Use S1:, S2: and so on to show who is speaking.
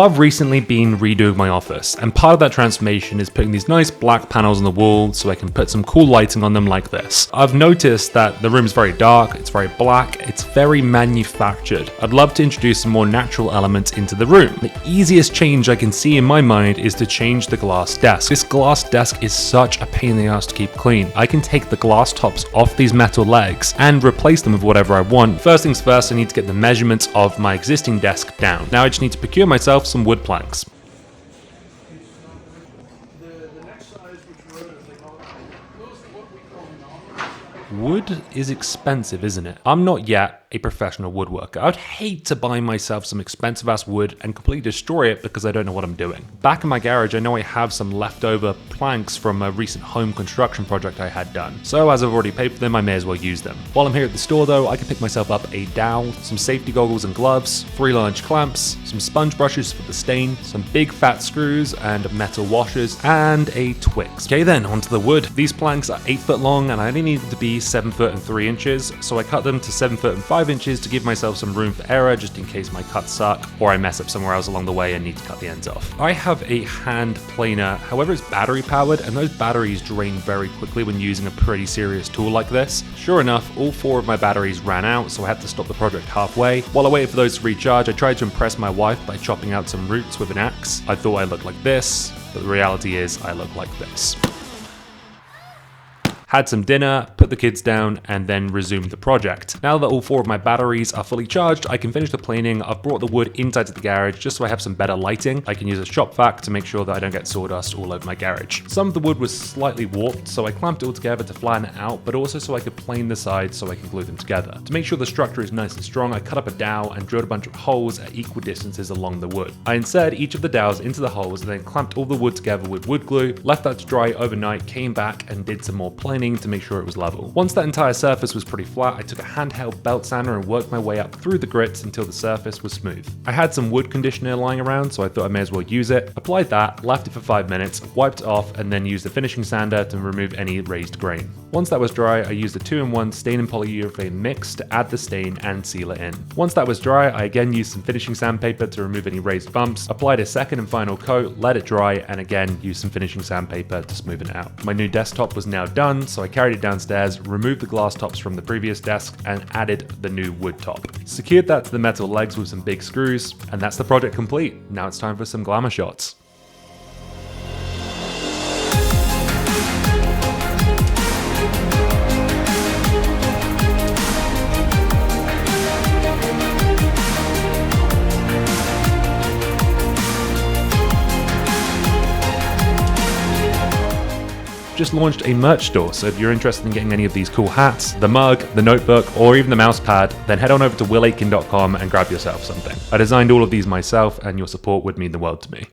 S1: I've recently been redoing my office, and part of that transformation is putting these nice black panels on the wall so I can put some cool lighting on them like this. I've noticed that the room is very dark, it's very black, it's very manufactured. I'd love to introduce some more natural elements into the room. The easiest change I can see in my mind is to change the glass desk. This glass desk is such a pain in the ass to keep clean. I can take the glass tops off these metal legs and replace them with whatever I want. First things first, I need to get the measurements of my existing desk down. Now I just need to procure myself some wood planks. Wood is expensive, isn't it? I'm not yet a professional woodworker. I'd hate to buy myself some expensive ass wood and completely destroy it because I don't know what I'm doing. Back in my garage, I know I have some leftover planks from a recent home construction project I had done. So as I've already paid for them, I may as well use them. While I'm here at the store though, I can pick myself up a dowel, some safety goggles and gloves, 3 large clamps, some sponge brushes for the stain, some big fat screws and metal washers, and a Twix. Okay then, onto the wood. These planks are 8 foot long and I only need them to be 7 foot and 3 inches, so I cut them to 7 foot and 5 inches to give myself some room for error just in case my cuts suck or I mess up somewhere else along the way and need to cut the ends off. I have a hand planer, however it's battery powered, and those batteries drain very quickly when using a pretty serious tool like this. Sure enough, all 4 of my batteries ran out, so I had to stop the project halfway. While I waited for those to recharge, I tried to impress my wife by chopping out some roots with an axe. I thought I looked like this, but the reality is I look like this. Had some dinner, put the kids down, and then resumed the project. Now that all 4 of my batteries are fully charged, I can finish the planing. I've brought the wood inside to the garage just so I have some better lighting. I can use a shop vac to make sure that I don't get sawdust all over my garage. Some of the wood was slightly warped, so I clamped it all together to flatten it out, but also so I could plane the sides so I can glue them together. To make sure the structure is nice and strong, I cut up a dowel and drilled a bunch of holes at equal distances along the wood. I inserted each of the dowels into the holes and then clamped all the wood together with wood glue, left that to dry overnight, came back and did some more planing to make sure it was level. Once that entire surface was pretty flat, I took a handheld belt sander and worked my way up through the grits until the surface was smooth. I had some wood conditioner lying around, so I thought I may as well use it. Applied that, left it for 5 minutes, wiped it off, and then used the finishing sander to remove any raised grain. Once that was dry, I used a 2-in-1 stain and polyurethane mix to add the stain and seal it in. Once that was dry, I again used some finishing sandpaper to remove any raised bumps, applied a second and final coat, let it dry, and again used some finishing sandpaper to smoothen it out. My new desktop was now done, so I carried it downstairs, removed the glass tops from the previous desk, and added the new wood top. Secured that to the metal legs with some big screws, and that's the project complete. Now it's time for some glamour shots. Just launched a merch store, so if you're interested in getting any of these cool hats, the mug, the notebook, or even the mouse pad, then head on over to willaitken.com and grab yourself something. I designed all of these myself, and your support would mean the world to me.